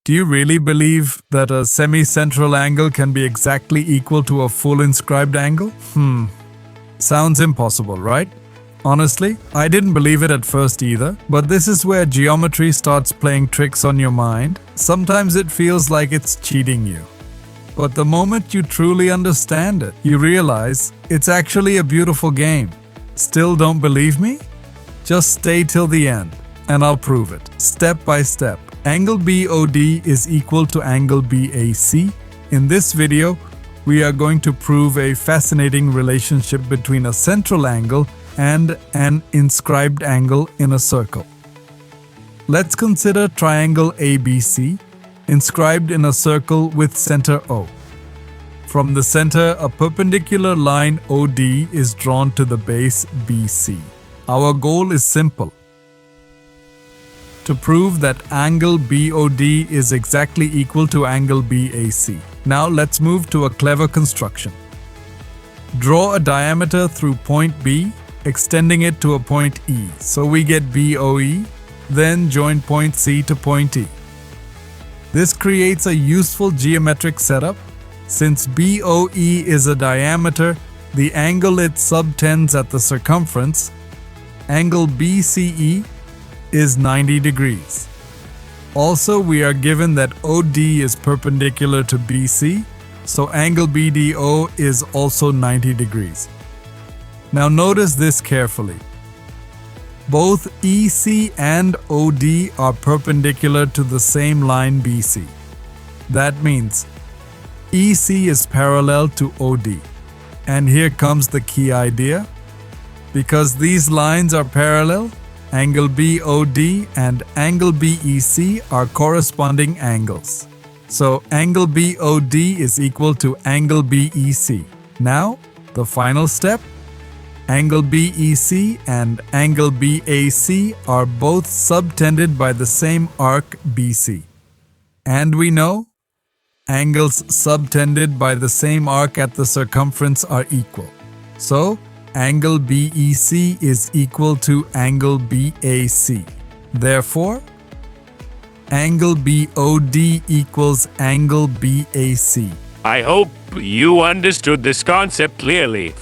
Do you really believe that a semi-central angle can be exactly equal to a full inscribed angle? Sounds impossible, right? Honestly, I didn't believe it at first either, but this is where geometry starts playing tricks on your mind. Sometimes it feels like it's cheating you. But the moment you truly understand it, you realize it's actually a beautiful game. Still don't believe me? Just stay till the end, and I'll prove it, step by step. Angle BOD is equal to angle BAC. In this video, we are going to prove a fascinating relationship between a central angle and an inscribed angle in a circle. Let's consider triangle ABC, inscribed in a circle with center O. From the center, a perpendicular line OD is drawn to the base BC. Our goal is simple: to prove that angle BOD is exactly equal to angle BAC. Now let's move to a clever construction. Draw a diameter through point B, extending it to a point E. So we get BOE, then join point C to point E. This creates a useful geometric setup. Since BOE is a diameter, the angle it subtends at the circumference, angle BCE, is 90 degrees. Also, we are given that OD is perpendicular to BC, so angle BDO is also 90 degrees. Now notice this carefully. Both EC and OD are perpendicular to the same line BC. That means EC is parallel to OD. And here comes the key idea. Because these lines are parallel, angle BOD and angle BEC are corresponding angles. So angle BOD is equal to angle BEC. Now, the final step. Angle BEC and angle BAC are both subtended by the same arc BC. And we know angles subtended by the same arc at the circumference are equal. So, angle BEC is equal to angle BAC. Therefore, angle BOD equals angle BAC. I hope you understood this concept clearly.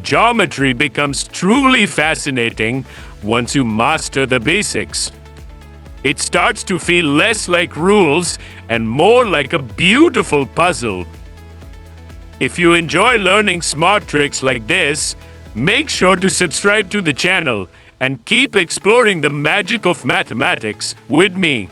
Geometry becomes truly fascinating once you master the basics. It starts to feel less like rules and more like a beautiful puzzle. If you enjoy learning smart tricks like this, make sure to subscribe to the channel and keep exploring the magic of mathematics with me.